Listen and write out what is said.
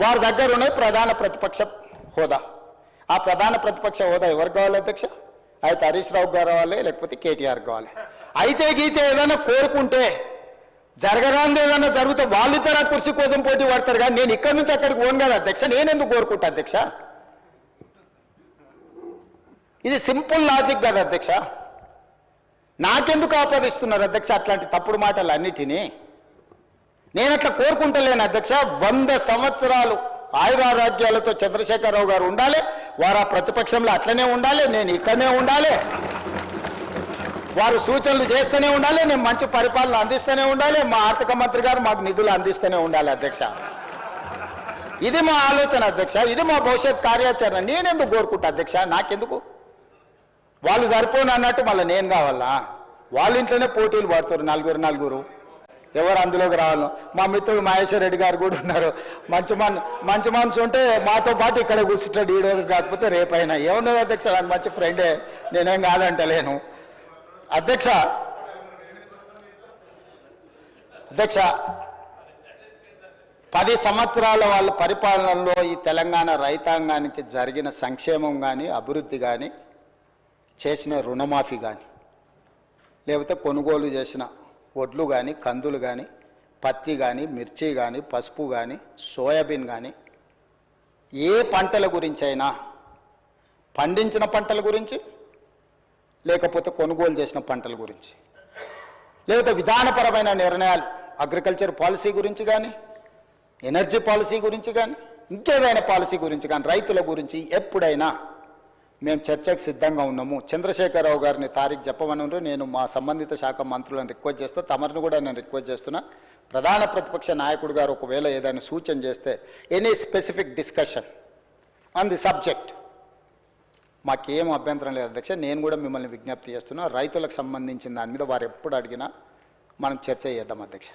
వారి దగ్గర ఉన్నది ప్రధాన ప్రతిపక్ష హోదా. ఆ ప్రధాన ప్రతిపక్ష హోదా ఎవరికి కావాలి అధ్యక్ష? అయితే హరీష్ రావు గారు కావాలి, లేకపోతే కేటీఆర్ కావాలి. అయితే గీతే ఏదైనా కోరుకుంటే జరగరాంది ఏదన్నా జరిగితే వాళ్ళిద్దరు కుర్చీ కోసం పోటీ పడతారు. కానీ నేను ఇక్కడి నుంచి అక్కడికి పోను కదా అధ్యక్ష, నేనెందుకు కోరుకుంటా అధ్యక్ష? ఇది సింపుల్ లాజిక్ కదా అధ్యక్ష. నాకెందుకు ఆపాదిస్తున్నారు అధ్యక్ష అట్లాంటి తప్పుడు మాటలు అన్నిటినీ? నేను అట్లా కోరుకుంటలేను అధ్యక్ష. 100 సంవత్సరాలు ఆయురారోగ్యాలతో చంద్రశేఖరరావు గారు ఉండాలి, వారు ఆ ప్రతిపక్షంలో అట్లనే ఉండాలి, నేను ఇక్కడనే ఉండాలి, వారు సూచనలు చేస్తూనే ఉండాలి, నేను మంచి పరిపాలన అందిస్తూనే ఉండాలి, మా ఆర్థిక మంత్రి గారు మాకు నిధులు అందిస్తూనే ఉండాలి అధ్యక్ష. ఇది మా ఆలోచన అధ్యక్ష, ఇది మా భవిష్యత్ కార్యాచరణ. నేనెందుకు కోరుకుంటా అధ్యక్ష? నాకెందుకు? వాళ్ళు సరిపోను అన్నట్టు మళ్ళీ నేను కావాలా? వాళ్ళ ఇంట్లోనే పోటీలు పడుతారు నలుగురు, ఎవరు అందులోకి రావాలో. మా మిత్రుడు మహేశ్వర్ రెడ్డి గారు కూడా ఉన్నారు. మంచి మనసు ఉంటే మాతో పాటు ఇక్కడ కూర్చుంటాడు, ఈ రోజు కాకపోతే రేపైనా. ఏమన్నది అధ్యక్ష, నాకు మంచి ఫ్రెండే, నేనేం కాదంటలేను అధ్యక్ష. 10 సంవత్సరాల వాళ్ళ పరిపాలనలో ఈ తెలంగాణ రైతాంగానికి జరిగిన సంక్షేమం కానీ, అభివృద్ధి కానీ, చేసిన రుణమాఫీ కానీ, లేకపోతే కొనుగోలు చేసిన వడ్లు కానీ, కందులు కానీ, పత్తి కానీ, మిర్చి కానీ, పసుపు కానీ, సోయాబీన్ కానీ, ఏ పంటల గురించి అయినా, పండించిన పంటల గురించి, లేకపోతే కొనుగోలు చేసిన పంటల గురించి, లేకపోతే విధానపరమైన నిర్ణయాలు అగ్రికల్చర్ పాలసీ గురించి కానీ, ఎనర్జీ పాలసీ గురించి కానీ, ఇంకేదైనా పాలసీ గురించి కానీ, రైతుల గురించి ఎప్పుడైనా మేము చర్చకు సిద్ధంగా ఉన్నాము. చంద్రశేఖరరావు గారిని తారీఖు చెప్పమన్నారు. నేను మా సంబంధిత శాఖ మంత్రులను రిక్వెస్ట్ చేస్తా, తమరిని కూడా నేను రిక్వెస్ట్ చేస్తున్నా. ప్రధాన ప్రతిపక్ష నాయకుడు గారు ఒకవేళ ఏదైనా సూచన చేస్తే any specific discussion on the subject మాకేం అభ్యంతరం లేదు అధ్యక్ష. నేను కూడా మిమ్మల్ని విజ్ఞప్తి చేస్తున్నా, రైతులకు సంబంధించిన దాని మీద వారు ఎప్పుడు అడిగినా మనం చర్చ చేద్దాం అధ్యక్ష.